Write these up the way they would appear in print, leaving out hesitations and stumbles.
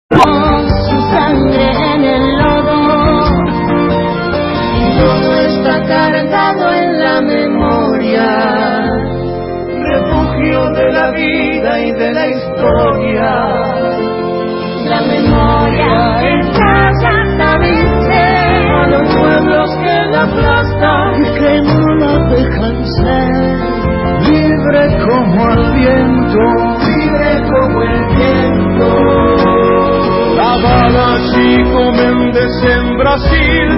con su sangre en el lodo, y todo está cargado en la memoria, refugio de la vida y de la historia. La memoria exactamente a los pueblos que la aplastan y que no la dejan ser, libre como el viento, libre como el viento. La bala Chico Méndez en Brasil,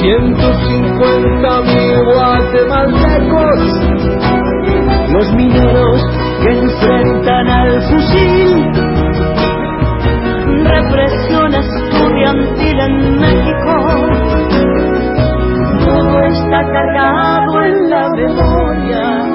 150.000 guatemaltecos, los mineros que enfrentan al fusil, represión estudiantil en México, todo está cargado en la memoria.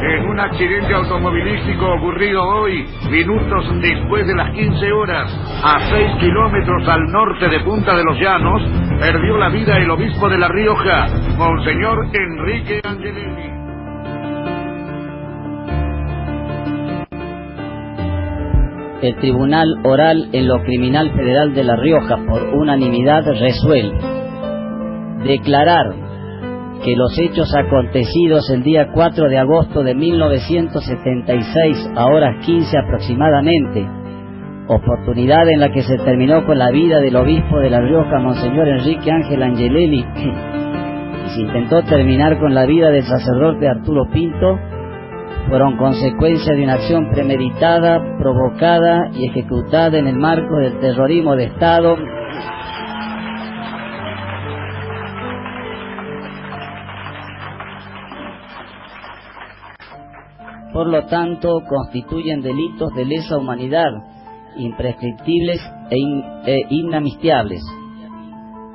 En un accidente automovilístico ocurrido hoy, minutos después de las 15 horas, a 6 kilómetros al norte de Punta de los Llanos, perdió la vida el obispo de La Rioja, Monseñor Enrique Angelelli. El Tribunal Oral en lo Criminal Federal de La Rioja, por unanimidad, resuelve declarar que los hechos acontecidos el día 4 de agosto de 1976, a horas 15 aproximadamente, oportunidad en la que se terminó con la vida del obispo de La Rioja, Monseñor Enrique Ángel Angelelli, y se intentó terminar con la vida del sacerdote Arturo Pinto, fueron consecuencia de una acción premeditada, provocada y ejecutada en el marco del terrorismo de Estado, por lo tanto constituyen delitos de lesa humanidad, imprescriptibles e inamnistiables.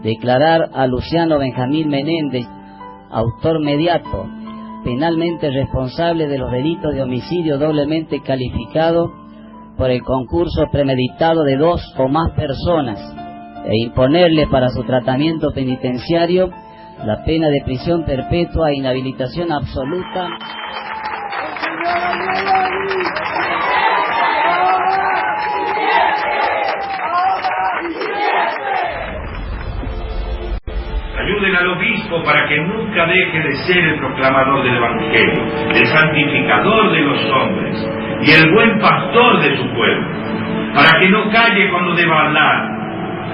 Declarar a Luciano Benjamín Menéndez, autor mediato, penalmente responsable de los delitos de homicidio doblemente calificado por el concurso premeditado de 2 o más personas, e imponerle para su tratamiento penitenciario la pena de prisión perpetua e inhabilitación absoluta. Ayuden al obispo para que nunca deje de ser el proclamador del Evangelio, el santificador de los hombres y el buen pastor de su pueblo, para que no calle cuando deba hablar,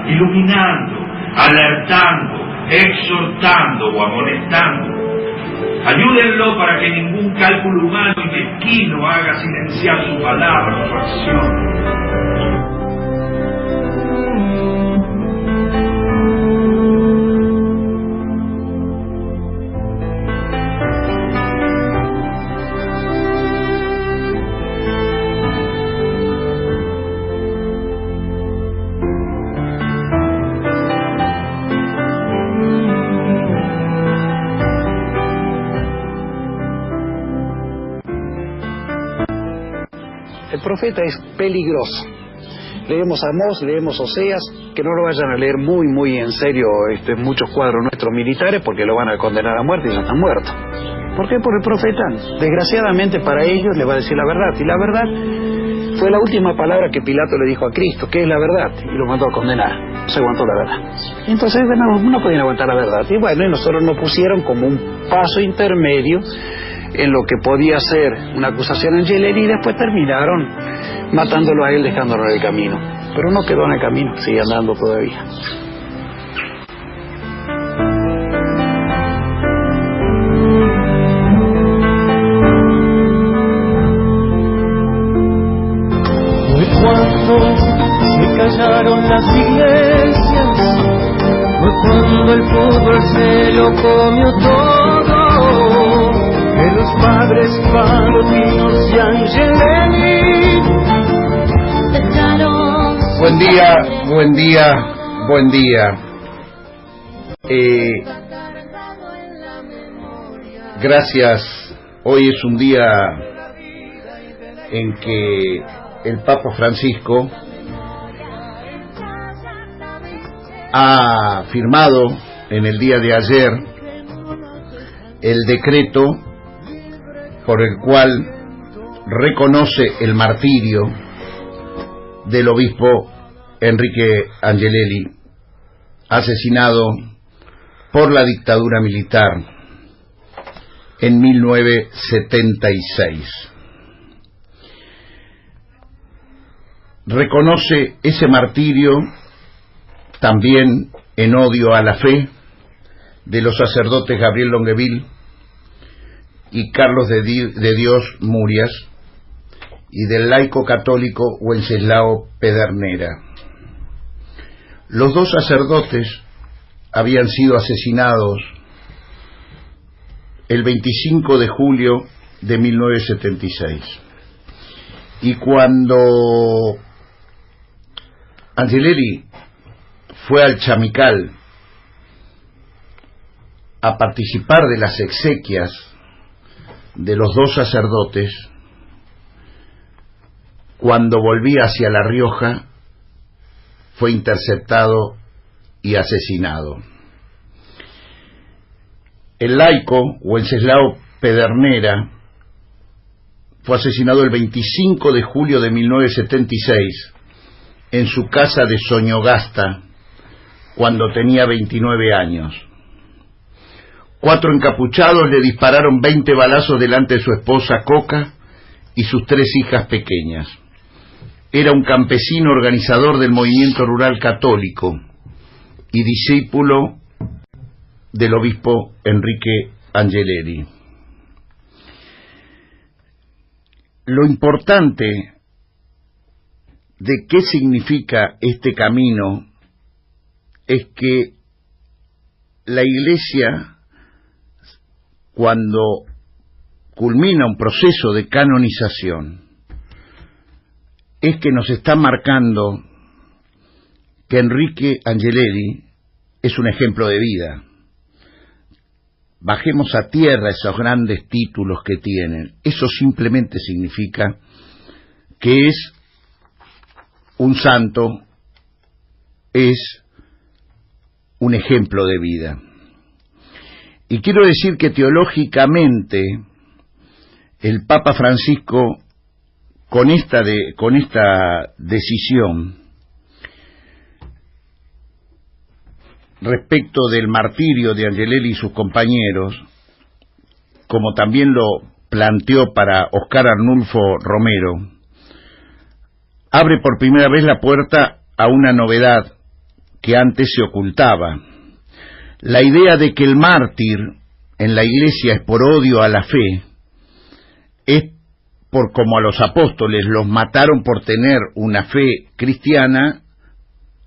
iluminando, alertando, exhortando o amonestando. Ayúdenlo para que ningún cálculo humano y mezquino haga silenciar su palabra o su acción. El profeta es peligroso. Leemos Amós, leemos Oseas, que no lo vayan a leer muy en serio muchos cuadros nuestros militares, porque lo van a condenar a muerte y ya están muertos. ¿Por qué? Por el profeta, desgraciadamente para ellos, le va a decir la verdad, y la verdad fue la última palabra que Pilato le dijo a Cristo, que es la verdad, y lo mandó a condenar. No se aguantó la verdad. Entonces no podían aguantar la verdad, y bueno, y nosotros nos pusieron como un paso intermedio en lo que podía ser una acusación en Angelelli, y después terminaron matándolo a él, dejándolo en el camino. Pero no quedó en el camino, sigue andando todavía. Fue cuando se callaron las iglesias, fue cuando el fútbol se lo comió todo. Martinos y Angelelli. Buen día, buen día, buen día. Gracias. Hoy es un día en que el Papa Francisco ha firmado en el día de ayer el decreto por el cual reconoce el martirio del obispo Enrique Angelelli, asesinado por la dictadura militar en 1976. Reconoce ese martirio también en odio a la fe de los sacerdotes Gabriel Longueville y Carlos de Dios Murias y del laico católico Wenceslao Pedernera. Los dos sacerdotes habían sido asesinados el 25 de julio de 1976. Y cuando Angelelli fue al Chamical a participar de las exequias de los dos sacerdotes, cuando volvía hacia La Rioja, fue interceptado y asesinado. El laico Wenceslao Pedernera fue asesinado el 25 de julio de 1976 en su casa de Soñogasta, cuando tenía 29 años. 4 encapuchados le dispararon 20 balazos delante de su esposa Coca y sus 3 hijas pequeñas. Era un campesino organizador del movimiento rural católico y discípulo del obispo Enrique Angelelli. Lo importante de qué significa este camino es que la Iglesia, cuando culmina un proceso de canonización, es que nos está marcando que Enrique Angelelli es un ejemplo de vida. Bajemos a tierra esos grandes títulos que tienen. Eso simplemente significa que es un santo, es un ejemplo de vida. Y quiero decir que teológicamente el Papa Francisco, con esta decisión respecto del martirio de Angelelli y sus compañeros, como también lo planteó para Oscar Arnulfo Romero, abre por primera vez la puerta a una novedad que antes se ocultaba: la idea de que el mártir en la Iglesia es por odio a la fe, es por como a los apóstoles los mataron por tener una fe cristiana,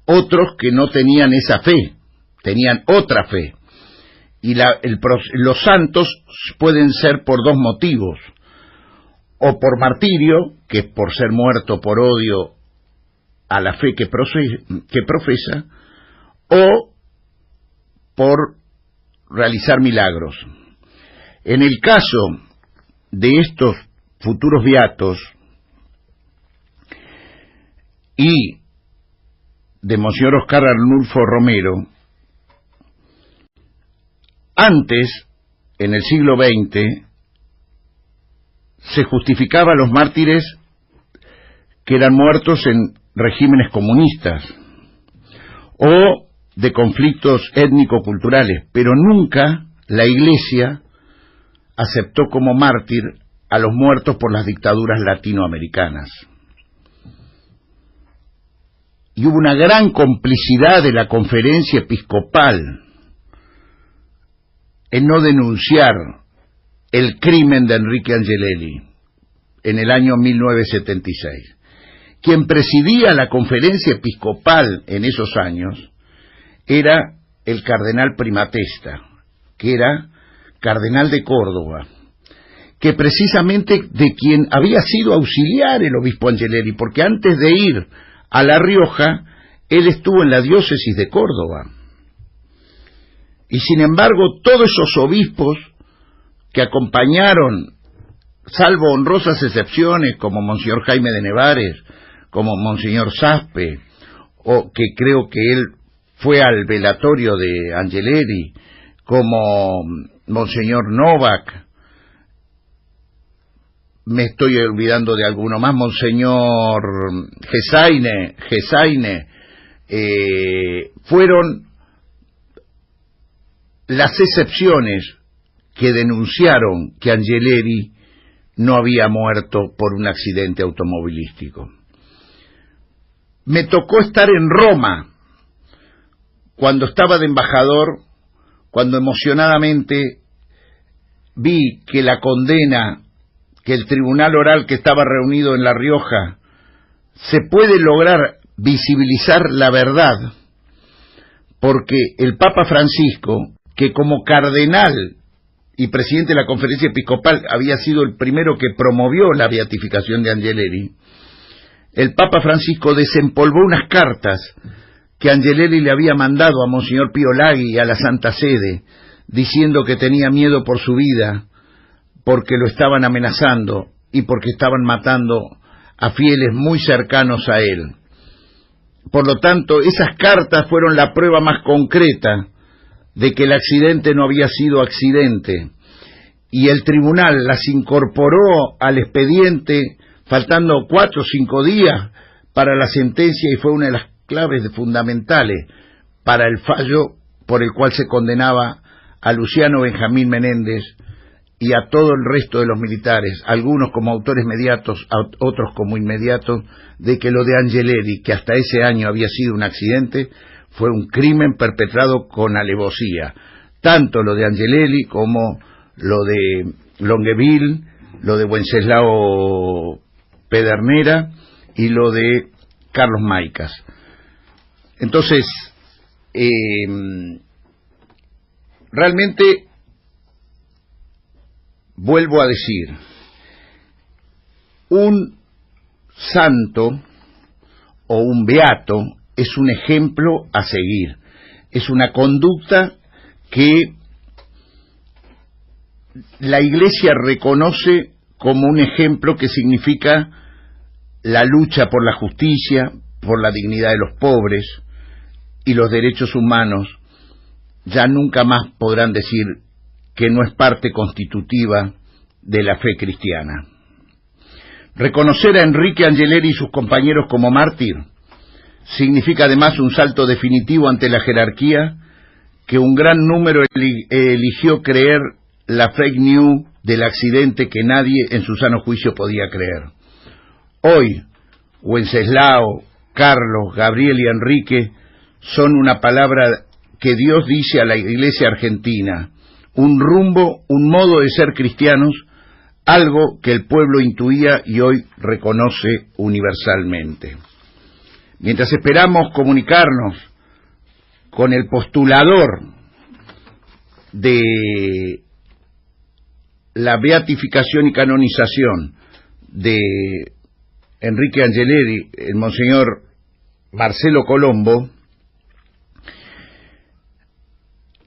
otros que no tenían esa fe, tenían otra fe. Y los santos pueden ser por 2 motivos: o por martirio, que es por ser muerto por odio a la fe que profesa, o por realizar milagros. En el caso de estos futuros beatos y de Monseñor Oscar Arnulfo Romero, antes, en el siglo XX, se justificaba a los mártires que eran muertos en regímenes comunistas o de conflictos étnico-culturales, pero nunca la Iglesia aceptó como mártir a los muertos por las dictaduras latinoamericanas. Y hubo una gran complicidad de la Conferencia Episcopal en no denunciar el crimen de Enrique Angelelli en el año 1976. Quien presidía la Conferencia Episcopal en esos años era el cardenal Primatesta, que era cardenal de Córdoba, que precisamente de quien había sido auxiliar el obispo Angeleri, porque antes de ir a La Rioja, él estuvo en la diócesis de Córdoba. Y sin embargo, todos esos obispos que acompañaron, salvo honrosas excepciones, como Monseñor Jaime de Nevares, como Monseñor Saspe, o que creo que él fue al velatorio de Angeleri, como Monseñor Novak, me estoy olvidando de alguno más, Monseñor Gesaine, fueron las excepciones que denunciaron que Angeleri no había muerto por un accidente automovilístico. Me tocó estar en Roma cuando estaba de embajador, cuando emocionadamente vi que la condena, que el tribunal oral que estaba reunido en La Rioja, se puede lograr visibilizar la verdad, porque el Papa Francisco, que como cardenal y presidente de la Conferencia Episcopal había sido el primero que promovió la beatificación de Angeleri, el Papa Francisco desempolvó unas cartas que Angeleri le había mandado a Monseñor Pío Laghi y a la Santa Sede, diciendo que tenía miedo por su vida, porque lo estaban amenazando y porque estaban matando a fieles muy cercanos a él. Por lo tanto, esas cartas fueron la prueba más concreta de que el accidente no había sido accidente, y el tribunal las incorporó al expediente faltando 4 o 5 días para la sentencia, y fue una de las claves fundamentales para el fallo por el cual se condenaba a Luciano Benjamín Menéndez y a todo el resto de los militares, algunos como autores mediatos, otros como inmediatos, de que lo de Angeleri, que hasta ese año había sido un accidente, fue un crimen perpetrado con alevosía. Tanto lo de Angeleri como lo de Longueville, lo de Wenceslao Pedernera y lo de Carlos Maicas. Entonces, realmente, vuelvo a decir, un santo o un beato es un ejemplo a seguir, es una conducta que la Iglesia reconoce como un ejemplo que significa la lucha por la justicia, por la dignidad de los pobres y los derechos humanos. Ya nunca más podrán decir que no es parte constitutiva de la fe cristiana. Reconocer a Enrique Angeleri y sus compañeros como mártir significa además un salto definitivo ante la jerarquía que un gran número eligió creer la fake news del accidente que nadie en su sano juicio podía creer. Hoy, Wenceslao, Carlos, Gabriel y Enrique son una palabra que Dios dice a la Iglesia argentina, un rumbo, un modo de ser cristianos, algo que el pueblo intuía y hoy reconoce universalmente. Mientras esperamos comunicarnos con el postulador de la beatificación y canonización de Enrique Angeleri, el Monseñor Marcelo Colombo,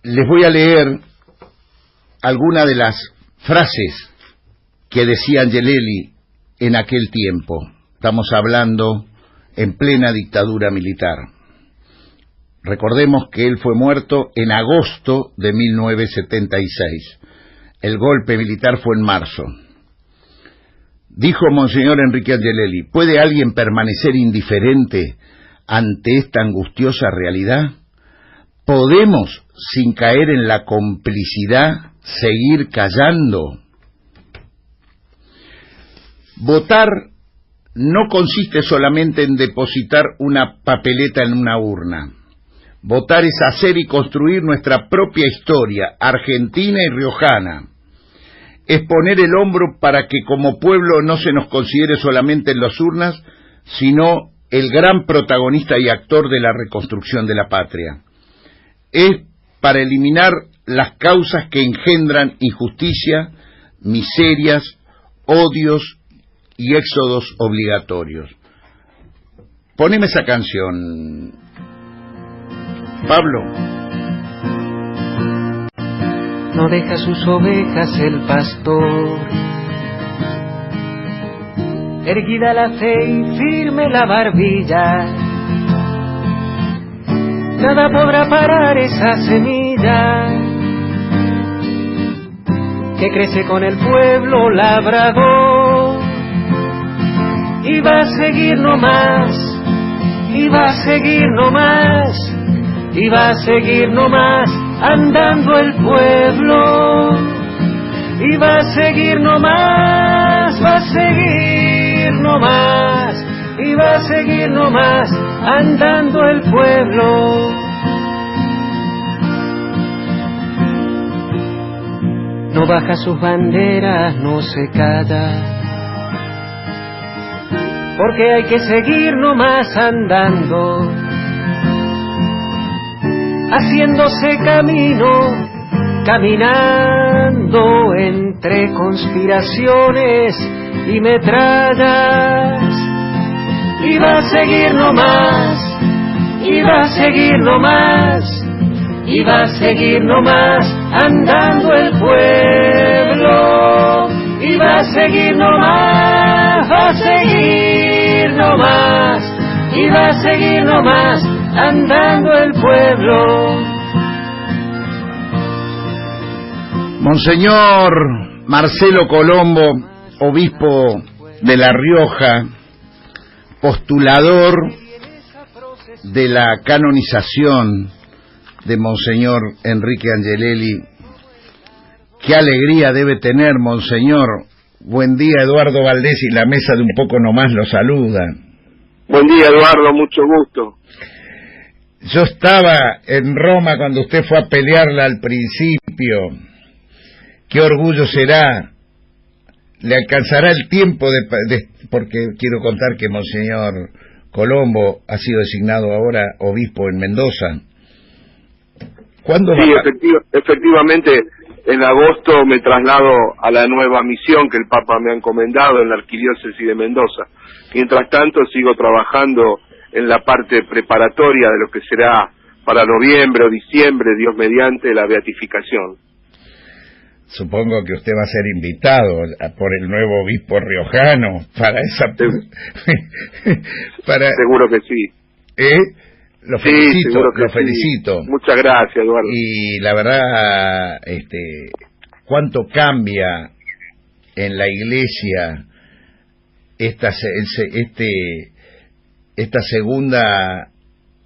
les voy a leer algunas de las frases que decía Angeleri en aquel tiempo. Estamos hablando en plena dictadura militar. Recordemos que él fue muerto en agosto de 1976. El golpe militar fue en marzo. Dijo Monseñor Enrique Angeleri: ¿puede alguien permanecer indiferente ante esta angustiosa realidad? ¿Podemos, sin caer en la complicidad, seguir callando? Votar no consiste solamente en depositar una papeleta en una urna. Votar es hacer y construir nuestra propia historia, argentina y riojana. Es poner el hombro para que como pueblo no se nos considere solamente en las urnas, sino el gran protagonista y actor de la reconstrucción de la patria. Es para eliminar las causas que engendran injusticia, miserias, odios y éxodos obligatorios. Poneme esa canción, Pablo. No deja sus ovejas el pastor, erguida la fe y firme la barbilla, nada podrá parar esa semilla que crece con el pueblo labrador, y va a seguir nomás, y va a seguir nomás, y va a seguir nomás andando el pueblo, y va a seguir nomás, va a seguir nomás, y va a seguir nomás andando el pueblo. No baja sus banderas, no se calla, porque hay que seguir nomás andando, haciéndose camino, caminando entre conspiraciones y metrallas, y va a seguir nomás, y va a seguir nomás, y va a seguir nomás andando el pueblo, y va a seguir nomás, va a seguir nomás, y va a seguir nomás andando el pueblo. Monseñor Marcelo Colombo, obispo de La Rioja, postulador de la canonización de Monseñor Enrique Angelelli. Qué alegría debe tener, Monseñor. Buen día, Eduardo Valdés, y la mesa de Un Poco Nomás lo saluda. Buen día, Eduardo, mucho gusto. Yo estaba en Roma cuando usted fue a pelearla al principio. Qué orgullo será. Le alcanzará el tiempo porque quiero contar que Monseñor Colombo ha sido designado ahora obispo en Mendoza. ¿Cuándo sí, va? Efectivamente, en agosto me traslado a la nueva misión que el Papa me ha encomendado en la Arquidiócesis de Mendoza. Mientras tanto, sigo trabajando en la parte preparatoria de lo que será para noviembre o diciembre, Dios mediante, la beatificación. Supongo que usted va a ser invitado por el nuevo obispo riojano para esa... Seguro que sí. Lo felicito, seguro que lo sí. felicito. Muchas gracias, Eduardo. Y la verdad, cuánto cambia en la Iglesia esta segunda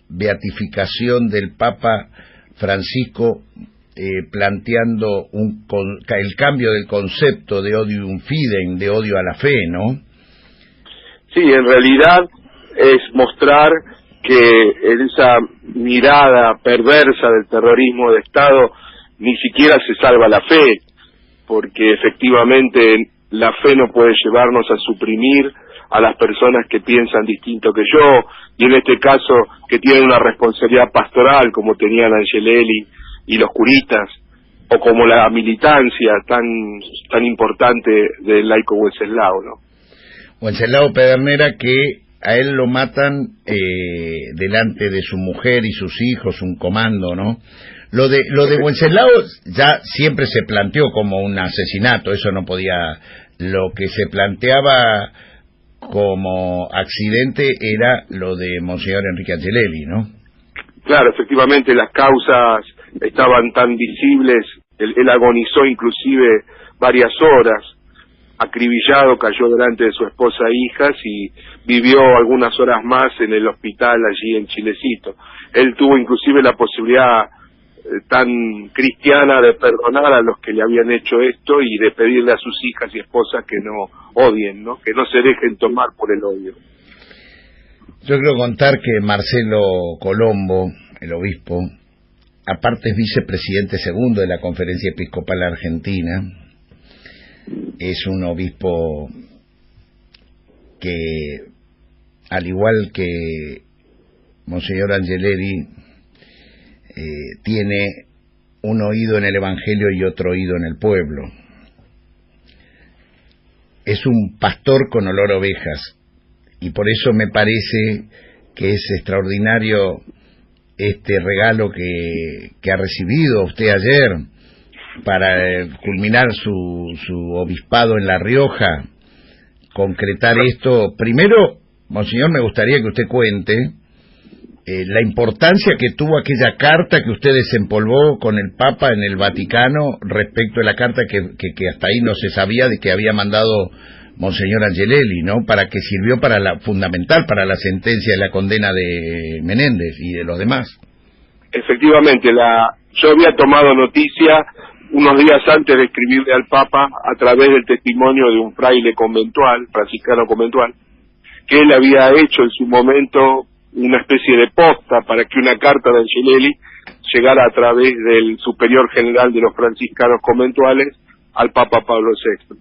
beatificación del Papa Francisco, planteando el cambio del concepto de odium fidem, de odio a la fe, ¿no? Sí, en realidad es mostrar que en esa mirada perversa del terrorismo de Estado ni siquiera se salva la fe, porque efectivamente la fe no puede llevarnos a suprimir a las personas que piensan distinto que yo, y en este caso que tienen una responsabilidad pastoral como tenían Angelelli y los curitas, o como la militancia tan importante del laico Wenceslao, ¿no? Wenceslao Pedernera, que a él lo matan delante de su mujer y sus hijos, un comando, ¿no? Lo de Wenceslao ya siempre se planteó como un asesinato, eso no podía... Lo que se planteaba como accidente era lo de Monseñor Enrique Angelelli, ¿no? Claro, efectivamente las causas estaban tan visibles, él agonizó inclusive varias horas, acribillado, cayó delante de su esposa e hijas y vivió algunas horas más en el hospital allí en Chilecito. Él tuvo inclusive la posibilidad tan cristiana de perdonar a los que le habían hecho esto y de pedirle a sus hijas y esposas que no odien, ¿no? Que no se dejen tomar por el odio. Yo quiero contar que Marcelo Colombo, el obispo, aparte es vicepresidente segundo de la Conferencia Episcopal Argentina, es un obispo que, al igual que Monseñor Angelelli, tiene un oído en el Evangelio y otro oído en el pueblo. es un pastor con olor a ovejas, y por eso me parece que es extraordinario este regalo que ha recibido usted ayer para culminar su obispado en La Rioja, concretar esto. Primero, monseñor, me gustaría que usted cuente la importancia que tuvo aquella carta que usted desempolvó con el Papa en el Vaticano respecto de la carta que hasta ahí no se sabía de que había mandado monseñor Angelelli, ¿no? Para que sirvió fundamental para la sentencia de la condena de Menéndez y de los demás. Efectivamente, yo había tomado noticia unos días antes de escribirle al Papa a través del testimonio de un fraile conventual, franciscano conventual, que él había hecho en su momento una especie de posta para que una carta de Angelelli llegara a través del superior general de los franciscanos conventuales al Papa Pablo VI.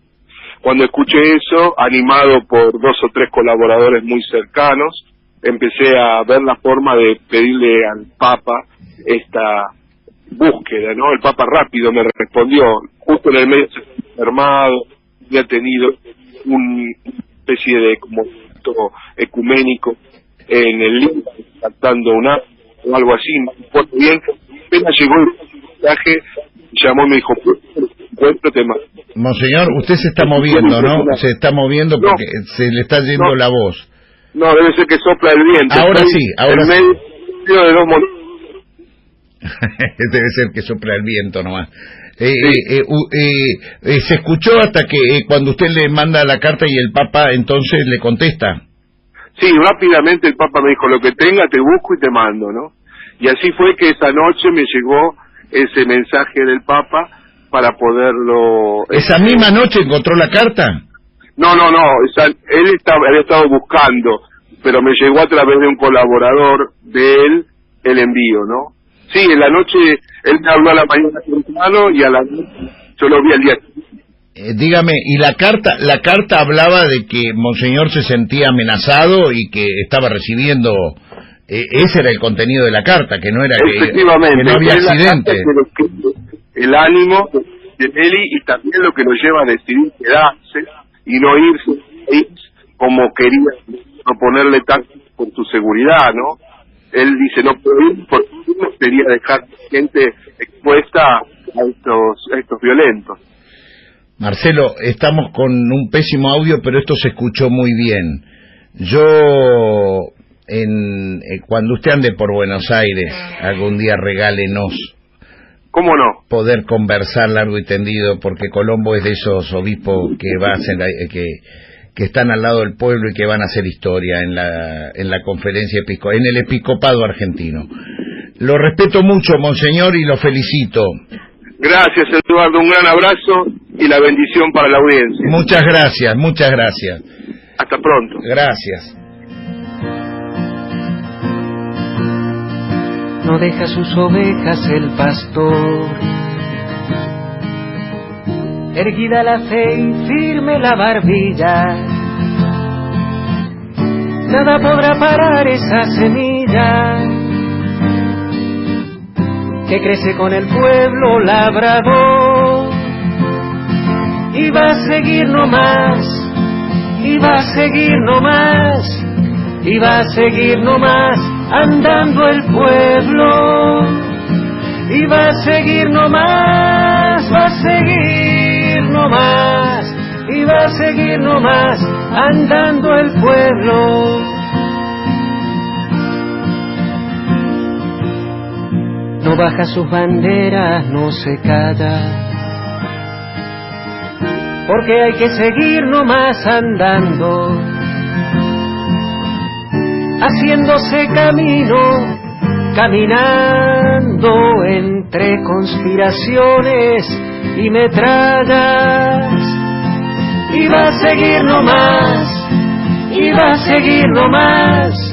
Cuando escuché eso, animado por 2 o 3 colaboradores muy cercanos, empecé a ver la forma de pedirle al Papa esta búsqueda, ¿no? El Papa rápido me respondió, justo en el medio se había enfermado, había tenido una especie de como ecuménico en el libro, tratando un acto o algo así, no recuerdo bien. Apenas llegó el mensaje, llamó y me dijo, encuentro tema. Monseñor, usted se está moviendo, ¿no? Se está moviendo porque se le está yendo la voz. No, debe ser que sopla el viento. Ahora sí, ahora sí. Medio de 2 monedas. Debe ser que sopla el viento nomás. Se escuchó hasta que cuando usted le manda la carta y el Papa entonces le contesta. Sí, rápidamente el Papa me dijo, lo que tenga te busco y te mando, ¿no? Y así fue que esa noche me llegó ese mensaje del Papa para poderlo... ¿Esa misma noche encontró la carta? No, él había estado buscando, pero me llegó a través de un colaborador de él el envío, ¿no? Sí, en la noche, él me habló a la mañana temprano y a la noche yo lo vi al día siguiente. Dígame, y la carta hablaba de que monseñor se sentía amenazado y que estaba recibiendo, ese era el contenido de la carta, que no era que no había accidente. El ánimo de Eli y también lo que lo lleva a decidir quedarse y no irse como quería proponerle tanto por su seguridad, ¿no? Él dice, no puedo ir porque no quería dejar gente expuesta a estos violentos. Marcelo, estamos con un pésimo audio, pero esto se escuchó muy bien. Yo, cuando usted ande por Buenos Aires, algún día regálenos. ¿Cómo no? Poder conversar largo y tendido, porque Colombo es de esos obispos que va a hacer, que están al lado del pueblo y que van a hacer historia en la conferencia en el episcopado argentino. Lo respeto mucho, monseñor, y lo felicito. Gracias, Eduardo, un gran abrazo y la bendición para la audiencia. Muchas gracias, muchas gracias. Hasta pronto. Gracias. No deja sus ovejas el pastor, erguida la fe y firme la barbilla, nada podrá parar esa semilla que crece con el pueblo labrador, y va a seguir nomás, y va a seguir nomás, y va a seguir nomás andando el pueblo, y va a seguir nomás, va a seguir nomás, y va a seguir nomás andando el pueblo. No baja sus banderas, no se calla, porque hay que seguir nomás andando, haciéndose camino, caminando entre conspiraciones y metrallas, y va a seguir nomás, y va a seguir nomás,